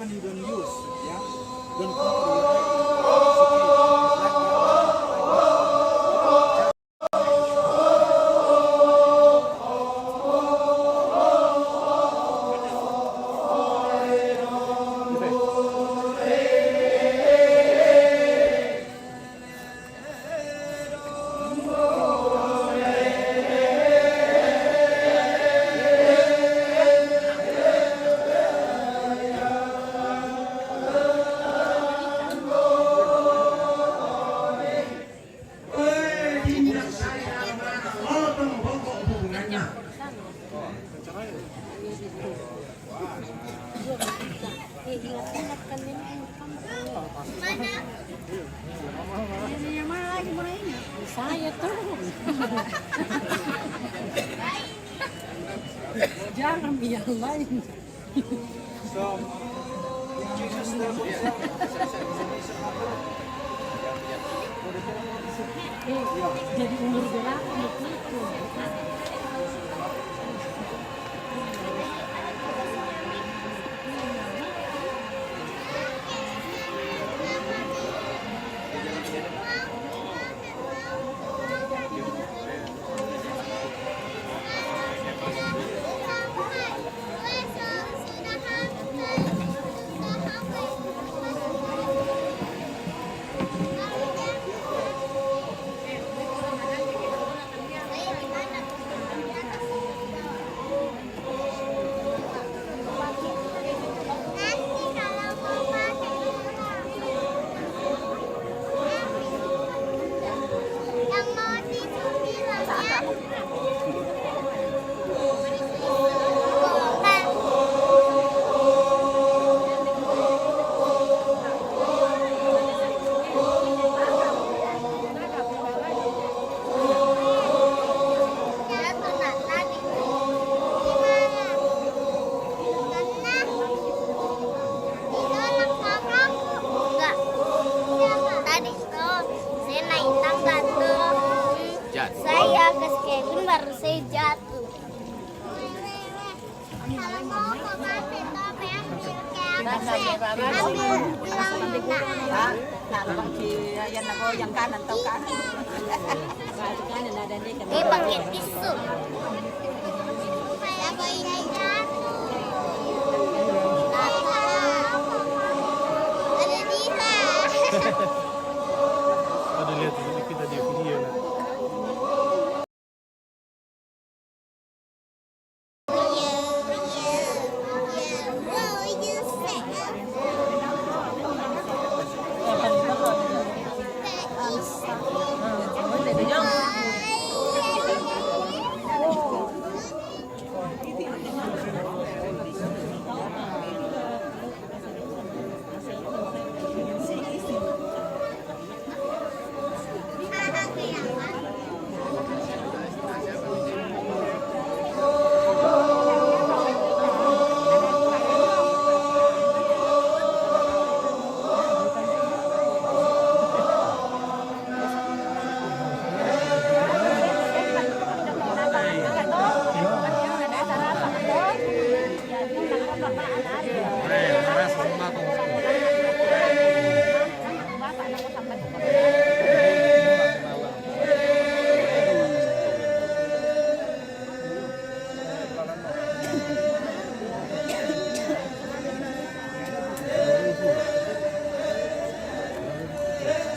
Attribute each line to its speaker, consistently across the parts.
Speaker 1: weapon you don't use, yeah. Don't cover
Speaker 2: ingat-ingatkan ini mana? Yang mana lagi mana ini? Saya tuh. Jangan yang lain.
Speaker 1: So, Jesus level.
Speaker 2: Jadi umur berapa itu?
Speaker 3: Saya ke Kevin baru saya jatuh. Pakai tisu.
Speaker 4: Ada lihat kita di video.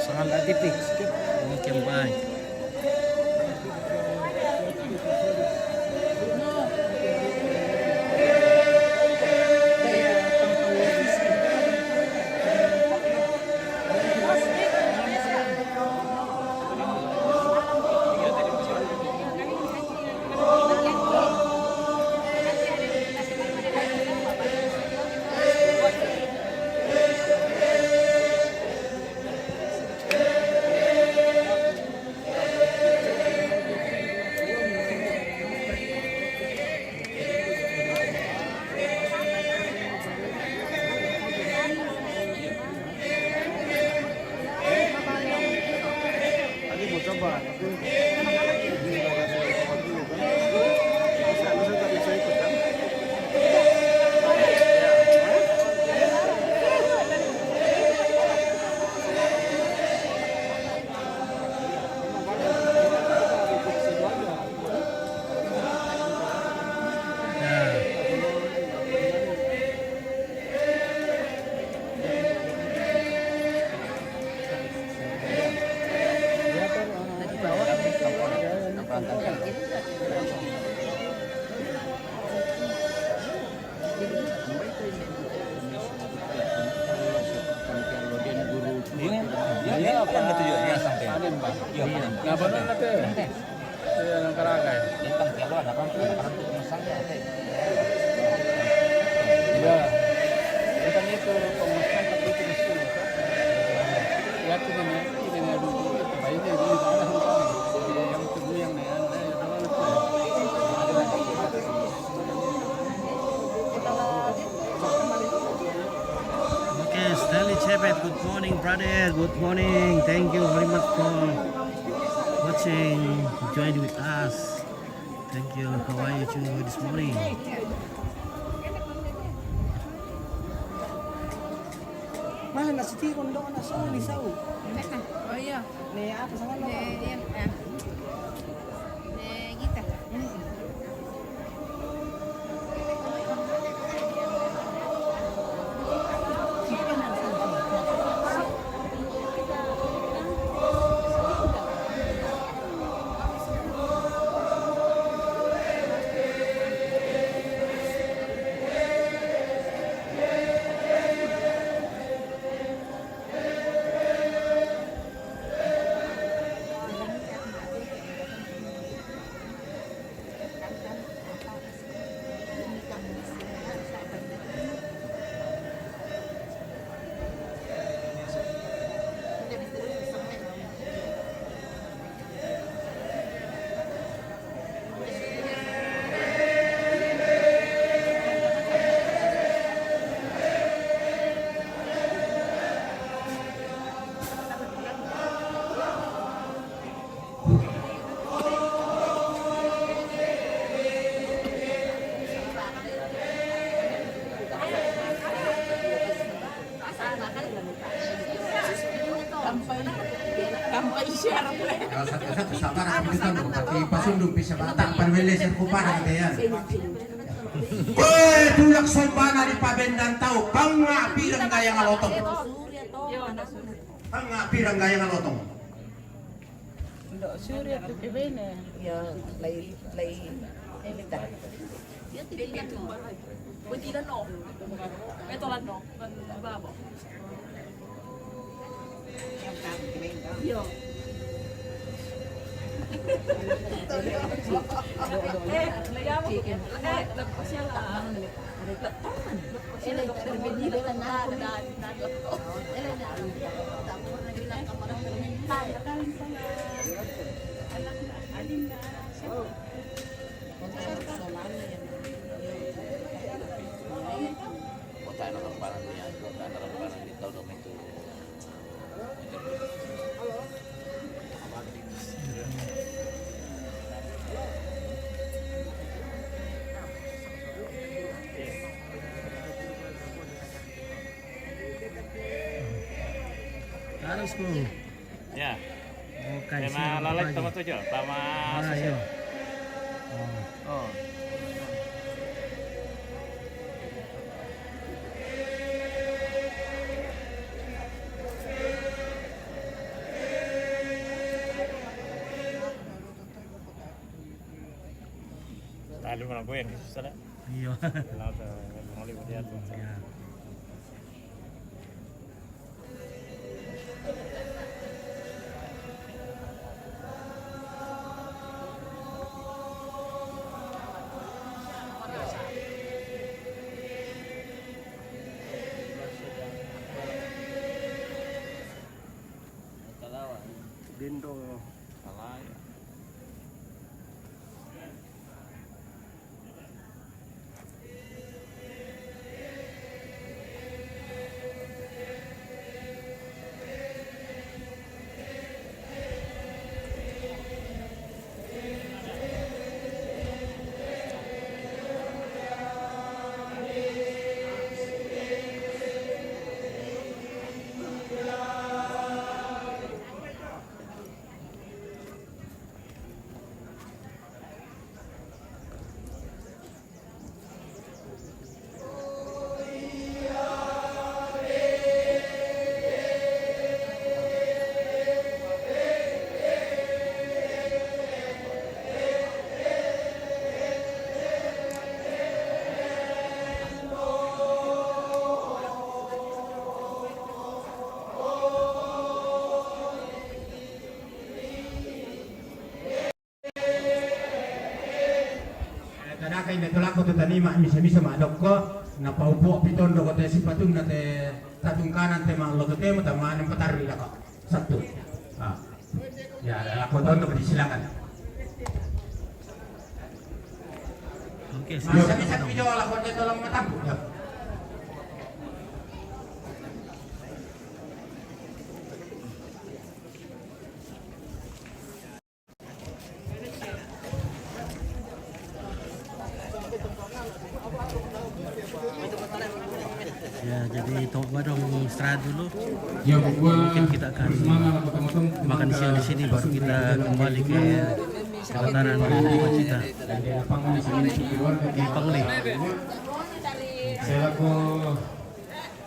Speaker 4: Sangat tipik sikit ini kembai. Iya, apa?
Speaker 5: Yang tujuannya sampai.
Speaker 4: Panen, Pak.
Speaker 5: Iya, panen.
Speaker 4: Nggak benar kata. Iya, yang karagai.
Speaker 5: Yang kan kalau ada orang untuk masangnya.
Speaker 4: Iya. Bukan itu pemesan tapi itu mesin. Ya itu namanya ini dulu itu bayinya ini sana yang itu yang Okay, Stanley Chebet, good morning, brother. Good morning. Thank you very much for watching, join with us. Thank you. How are you doing this morning?
Speaker 1: Mahal na si Tiron doon na sa uli sa u.
Speaker 2: Oh iya.
Speaker 1: Nih apa sangat lo?
Speaker 2: Iya. Kita.
Speaker 6: Kalau satu sabar ambil kan tapi pasundung bisa batang panwele sir kupana kayan. Woi, tulak sombana di pabendan tahu, bangga pirang gaya ngalotong. Bangga pirang gaya ngalotong.
Speaker 2: Surya tu kebene. Ya, lay elita.
Speaker 5: Kota orang barang niya, kota orang barang di tahun itu.
Speaker 4: Harus ko.
Speaker 7: Ya,
Speaker 4: Okay,
Speaker 7: karena lalak tama tujuh, tama
Speaker 4: Ayo.
Speaker 7: Oh. Lalu mana gue yang susah deh.
Speaker 4: Iya.
Speaker 7: Lalu mau lihat dia tuh.
Speaker 4: Ya.
Speaker 1: Dindo.
Speaker 7: Salah ya.
Speaker 6: itulah ko tani mak misa madok ko na paupo pitondo ko te sipatung na te tatung kanan te malo te mo tama ng pataril ako. Satu. Ah. Ya, aku tondo silakan.
Speaker 4: Oke,
Speaker 6: Masa bisa video lah ko dito lang matambo. Ya.
Speaker 4: Ya, jadi Tok Badong istirahat dulu.
Speaker 6: Ya, gua
Speaker 4: Mungkin kita akan makan siang di sini, baru kita kembali ke Kelataran Wacita di Pangli.
Speaker 8: Saya laku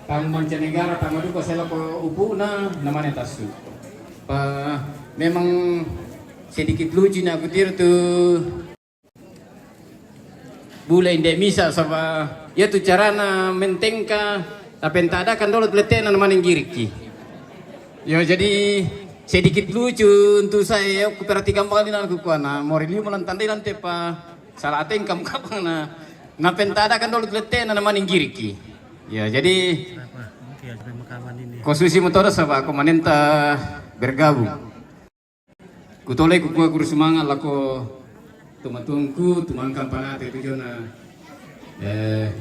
Speaker 8: tamu mancanegara, tamu duka saya laku upu na namanya tasu. Memang sedikit lucu na aku tir tuh bule endemisa sama ya tu cara na mentengka tapi entah ada kan dulu teleten na namanya giriki. Ya jadi sedikit lucu untuk saya aku perhatikan kali na aku kuana morili mulan tandai nanti pa salah ateng kamu kapang na pentada kan dulu teleten na namanya giriki. Ya jadi
Speaker 4: Oke, ada makanan ini.
Speaker 8: konstitusi motor sama aku manenta bergabung. Kutolai ku guru semangat lako tumatungku tumangkan panat itu jona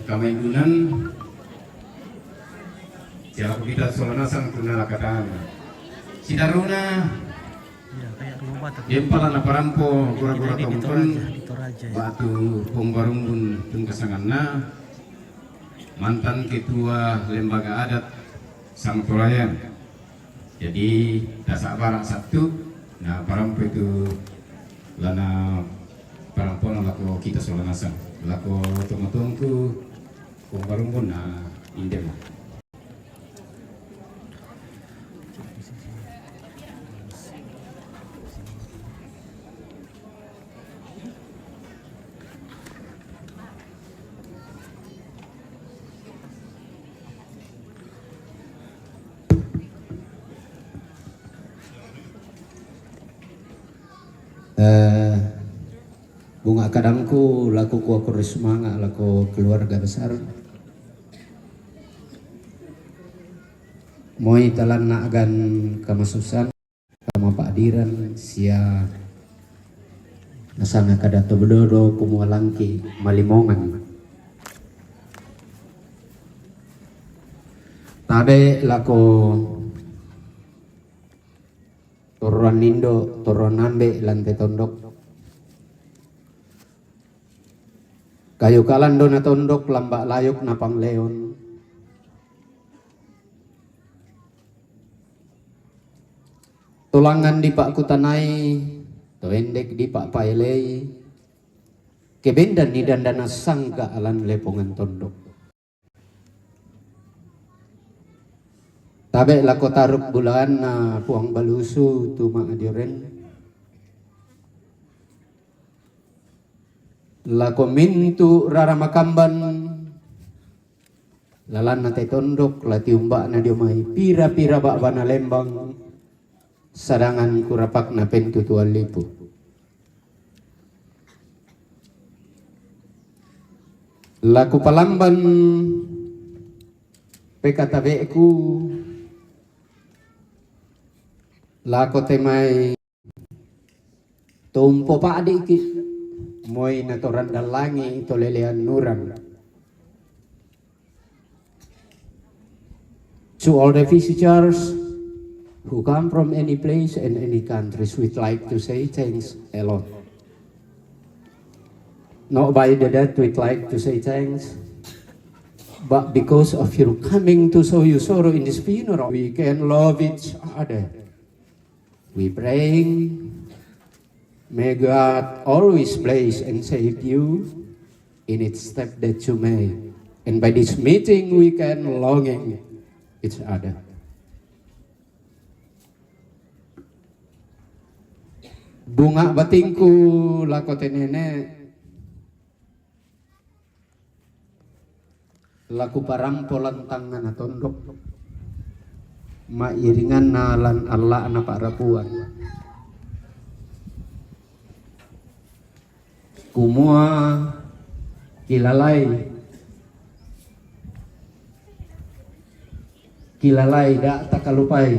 Speaker 8: kamaigunan siapa kita solanasan tunala katana sidaruna
Speaker 4: Ya, kayak rumah tapi
Speaker 8: yempala na parampo gura-gura
Speaker 4: ini di
Speaker 8: tompon
Speaker 4: Toraja ya.
Speaker 8: batu pembarumbun tungkasanganna mantan ketua lembaga adat Sangtolayan. Jadi dasak barang satu, nah parampo itu lana parampo lako kita solanasan, lako tungku pembarumbun na indema.
Speaker 9: Bunga kadangku laku ku semangat laku keluarga besar moi talan na agan kamasusan kama pakdiran sia nasanga kadato bedodo kumualangki malimongan tabe lako Toron Nindo, Toron Nambe, Lante Tondok. Kayu kalan dona tondok, lambak layuk napang leon. Tulangan di Pak Kutanai, toendek di Pak Pailei. Kebendan ni dandana sangka alan lepongan tondok. Tabe lako taruk bulan na puang balusu tuma adioren. Lako mintu rara makamban. Lalan na tondok lati umbak na diomai pira-pira bak bana lembang. Sadangan kurapak na pentu tuan lipu. Laku palamban pekatabeku. Lako temai tumpo pa adiki moy natoran dalangi ito lelean nuran. To all the visitors who come from any place and any countries, we'd like to say thanks a lot. Not by the that we'd like to say thanks, but because of your coming to show you sorrow in this funeral, we can love each other. We pray, may God always bless and save you in each step that you make. And by this meeting, we can longing each other. Bunga batingku lakote nene, laku parampo lantangan atondok. Mairingan nalan Allah na parapuan. Kumua kilalay da takalupay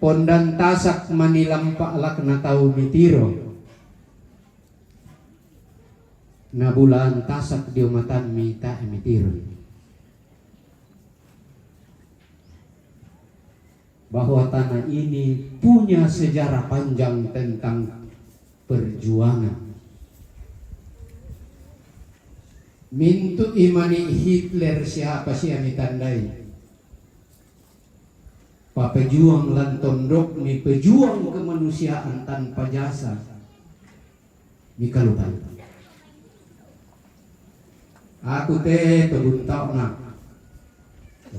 Speaker 9: pondan tasak manilampa alak na tao mitiro na bulan tasak diumatan mita mitiro, bahwa tanah ini punya sejarah panjang tentang perjuangan. Mintu imani Hitler siapa sih yang ditandai? Pak pejuang lantondok ni pejuang kemanusiaan tanpa jasa. Mikalupan. Aku teh peguntau nak.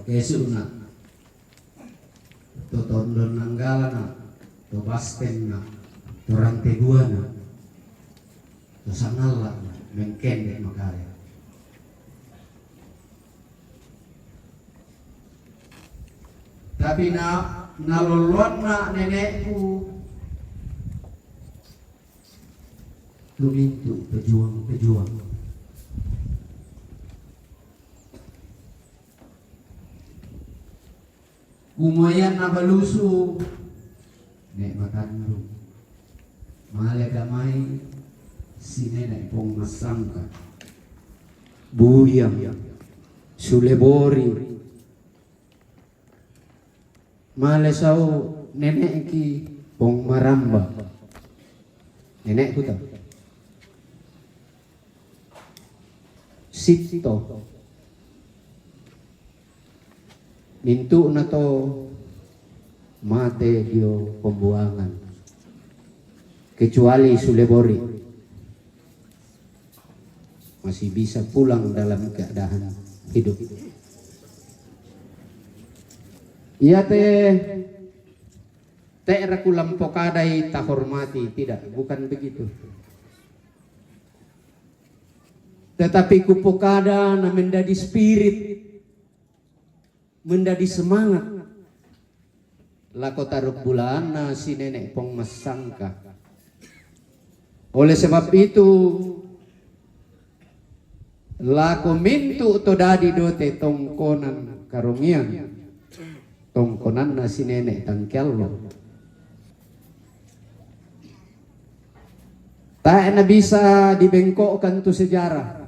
Speaker 9: Kesu nak. To tondon nanggala nak. To basken nak. To rantai gua nak. To sangala nak. Mengkendek makanya. Tapi naluluan na nenekku lumintu pejuang. Umayan na baluso nek makandung malagamay si nenek pong masangka buyang sulebori Malesaw nenek ki pong maramba. Nenek ku tahu. Sito. Mintu na to mate dio pembuangan. Kecuali Sulebori masih bisa pulang dalam keadaan hidup. Iya teh rakulam pokadai tak hormati, tidak, bukan begitu. Tetapi kupokada na menjadi spirit, menjadi semangat. Lako taruk bulan na si nenek pong masangka. Oleh sebab itu, lako mintu to dadi dote tongkonan karungian. Tongkonan na si nenek tangkello. Tak na bisa dibengkokkan tu sejarah.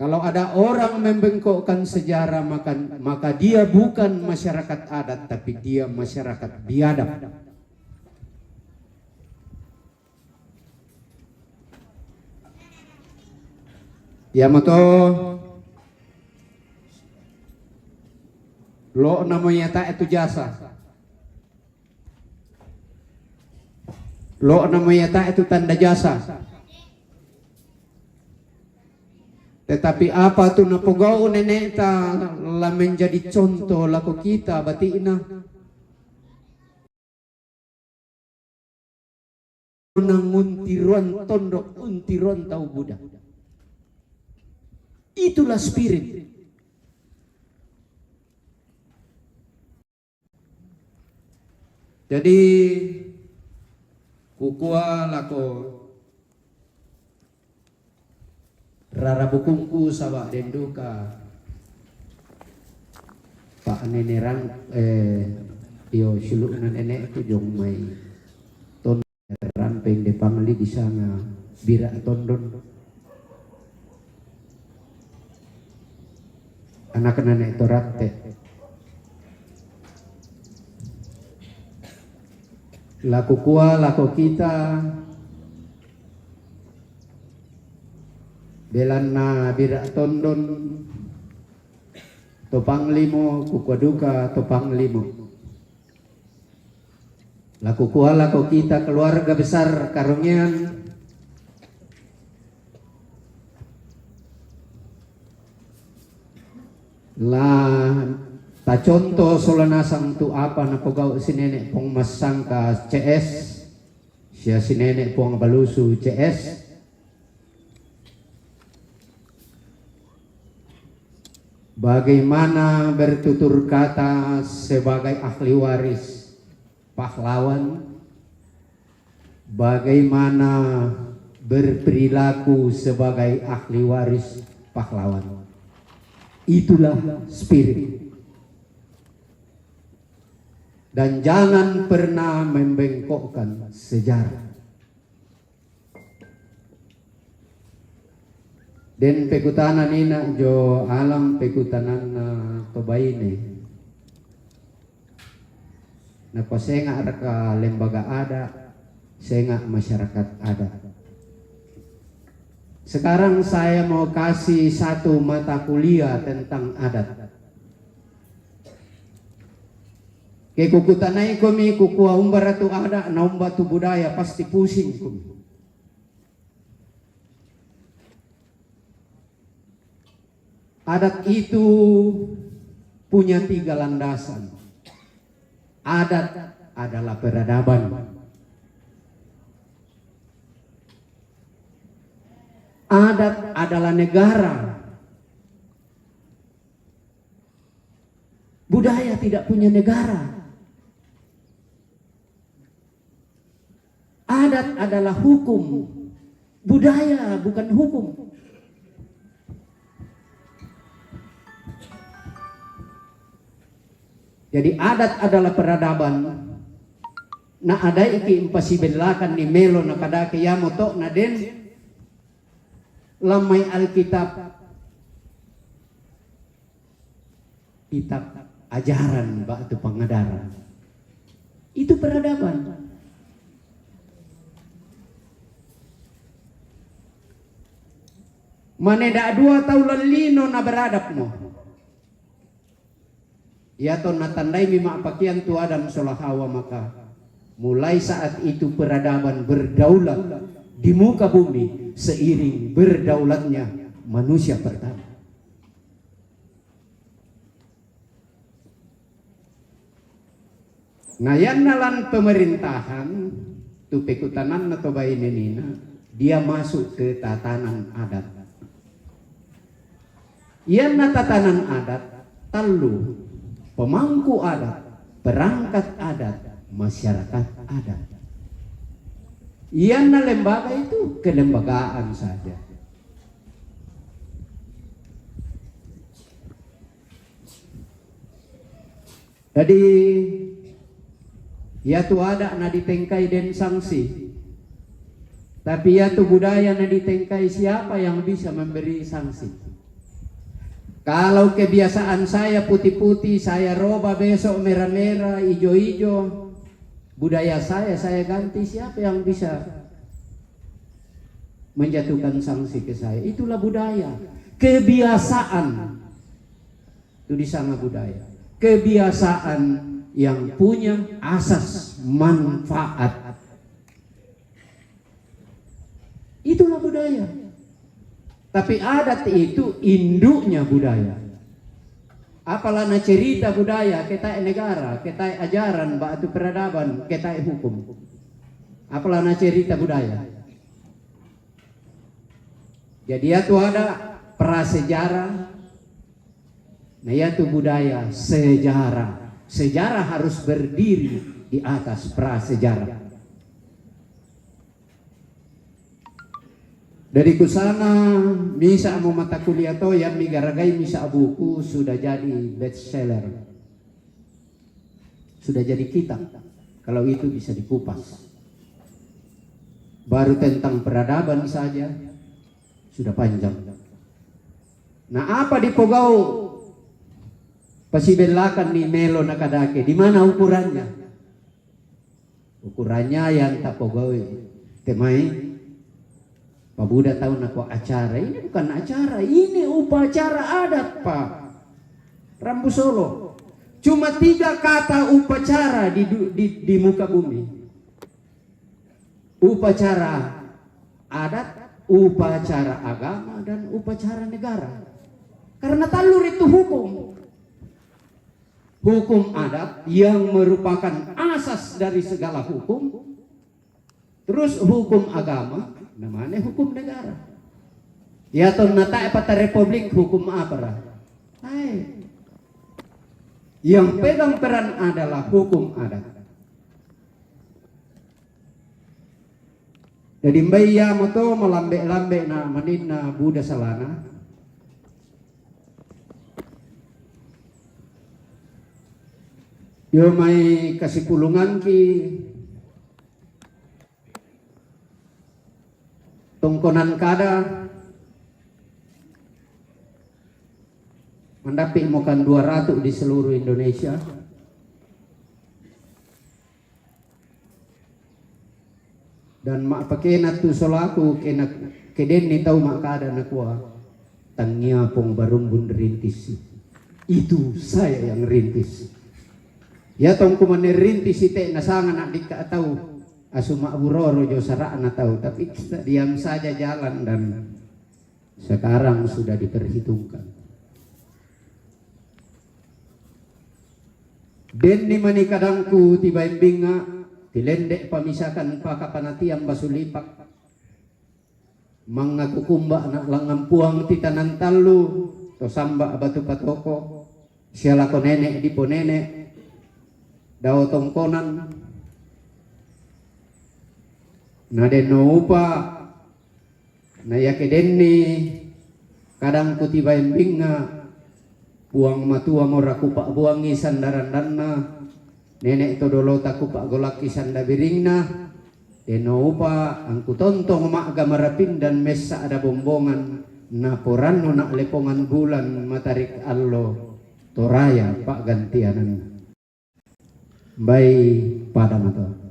Speaker 9: Kalau ada orang membengkokkan sejarah maka dia bukan masyarakat adat tapi dia masyarakat biadab. Yamato lo namanya tak itu jasa. Lo namanya tak itu tanda jasa. Tetapi apa tu napogao nenek ta la menjadi contoh laku kita batina. Untiruan tondok untiruan tau Buddha. Itulah spirit. Jadi kukua lako rara bukungku sabak denduka pak nenerang yo sulukna nenek tu jong mai ton rampeng de pangli di sana bira tondon anak nenek toratte laku kuah laku kita belan na bira tondon topang limo kukua duka topang limo laku kuah laku kita keluarga besar karungian lah ta contoh solanasang tu apa na pogau si nenek pong masangka CS siya si nenek pong balusu CS bagaimana bertutur kata sebagai ahli waris pahlawan bagaimana berperilaku sebagai ahli waris pahlawan. Itulah spirit. Dan jangan pernah membengkokkan sejarah. Den pekutanan ina jo alam pekutanan tobaine. Nako senga reka lembaga ada, senga masyarakat ada. Sekarang saya mau kasih satu mata kuliah tentang adat. Ke kukutanai kami kukua umbara tu ada, naumba tu budaya pasti pusing kami. Adat itu punya 3 landasan. Adat adalah peradaban. Adat adalah negara. Budaya tidak punya negara. Adat adalah hukum. Budaya bukan hukum. Jadi adat adalah peradaban. Na ada iki impasibelakan ni melo na kadake yamo to na den lamay Alkitab. Kitab ajaran batu pangadaran. Itu peradaban. Maneda 2 tahun lino na beradab mo. Ya to natandai mima pakian tu Adam solah Hawa, maka mulai saat itu peradaban berdaulat di muka bumi seiring berdaulatnya manusia pertama. Nah yang nalan pemerintahan tu pekutanan atau bainenina dia masuk ke tatanan adat. Yang na tatanan adat talu pemangku adat, perangkat adat, masyarakat adat. Yang na lembaga itu kelembagaan saja. Jadi ya tu ada na ditengkai dan sanksi. Tapi ya tu budaya na ditengkai, siapa yang bisa memberi sanksi? Kalau kebiasaan saya putih-putih, saya roba besok merah-merah, hijau-hijau, budaya saya ganti, siapa yang bisa menjatuhkan sanksi ke saya? Itulah budaya, kebiasaan. Itu di sana budaya, kebiasaan yang punya asas manfaat. Itulah budaya. Tapi adat itu induknya budaya. Apalah na cerita budaya, kita negara, kita ajaran, batu peradaban, kita hukum. Apalah na cerita budaya. Jadi itu ada prasejarah. Nah itu budaya sejarah. Sejarah harus berdiri di atas prasejarah. Dari kusana misa mau mata kuliah to yang migaragai misa buku sudah jadi bestseller. Sudah jadi kitab. Kalau itu bisa dikupas. Baru tentang peradaban saja sudah panjang. Nah apa di Pogau pasibelakan ni melo nakadake? Di mana ukurannya? Ukurannya yang tak Pogau temai. Pak Buddha tahu nak acara, ini bukan acara, ini upacara adat Pak Rambu Solo. Cuma 3 kata upacara di muka bumi. Upacara adat, upacara agama, dan upacara negara. Karena talur itu hukum. Hukum adat yang merupakan asas dari segala hukum. Terus hukum agama, namanya hukum negara. Ya ton nata pada republik hukum apa? Hai. Yang pegang peran adalah hukum adat. Jadi mbaya mo to malambe-lambe na manin na Buddha salana. Yo may kasipulungan ki tungkonan kada mendapi mo kan 200 di seluruh Indonesia. Dan mak pakena tu solaku kena keden ni tahu mak kada nakwa tangnya pong barumbun rintis. Itu saya yang rintis. Ya tong kumane rintis ite nasangan nak dika tahu asu mak buroro jo sarana tahu, tapi kita diam saja jalan dan sekarang sudah diperhitungkan. Den ni mani kadangku tiba imbinga tilendek pamisakan pakapanatiang basulipak mangakukumba anak langampuang titanan talu to samba batu patoko siala ko nenek di po nenek daw tongkonan na deno upa na yake denni kadang kutiba embinga buang matua moraku pak buangi sandaran danna nenek to dolo taku pak golaki sanda biringna deno upa angku tontong mak gamarapin dan mesa ada bombongan na porano nak lepongan bulan matarik allo toraya pak gantianan bay pada mata.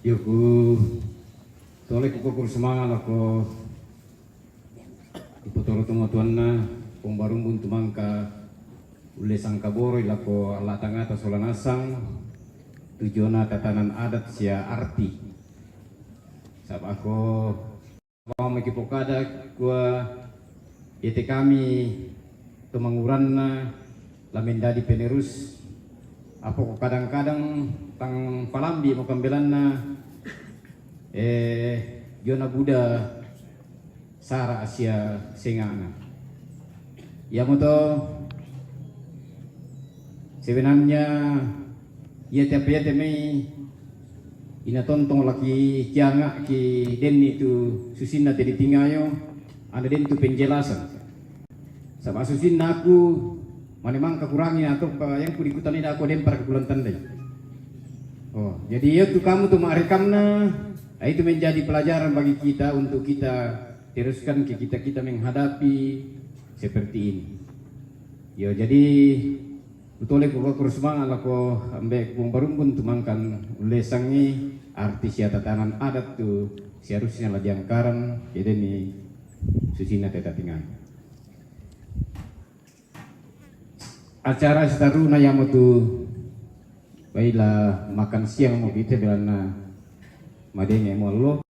Speaker 8: Yuku tole ko kukur semangat ako ipotoro tunggu tuanna pembarumbun tumangka ule sangkaboro ilako ala tangata solanasang tujuana tatanan adat sia arti sab ako mau mekipokada gua ite kami tumanguranna lamendadi penerus apo kadang-kadang tang palambi mo kambelanna Yona Buddha Sara Asia Sengana. Ya moto sebenarnya ya tiap temei ina tontong laki kianga ki denni tu susinna tadi tingayo ada den tu penjelasan. Sama susinna aku memang kekurangi atau yang ku dikutan ini aku dempar ke bulan tandai. Oh, jadi itu kamu tuh merekamna. Nah, itu menjadi pelajaran bagi kita untuk kita teruskan ke kita menghadapi seperti ini. Ya jadi betul ko semangat lako ambek barumbun tumangkan lesangi artis ya tatanan adat tu seharusnya lah diangkaran jadi ni susina teta tinggal. Acara setaruna yang tu baiklah makan siang mau kita belana madenge mollo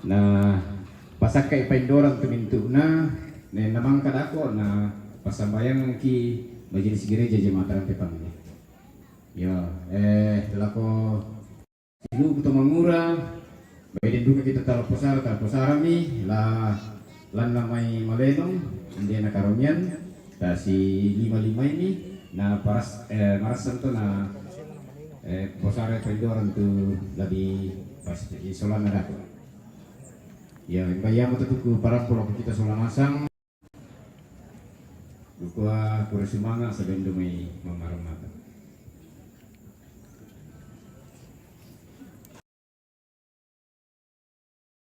Speaker 8: na pasakai pendoran tumintu na ne namang kadako na pasambayang ki majelis gereja jemaatan tepang ya lako silu kuto mangura bayi duka kita talposara mi la lan namai malenong dia na karonyan si 55 ini na paras marasan to na posare pendoran tu lagi pas isolan ada ya bayam tutuku para pulau kita solan asang dukua kurang semangat sebelum demi memarum mata.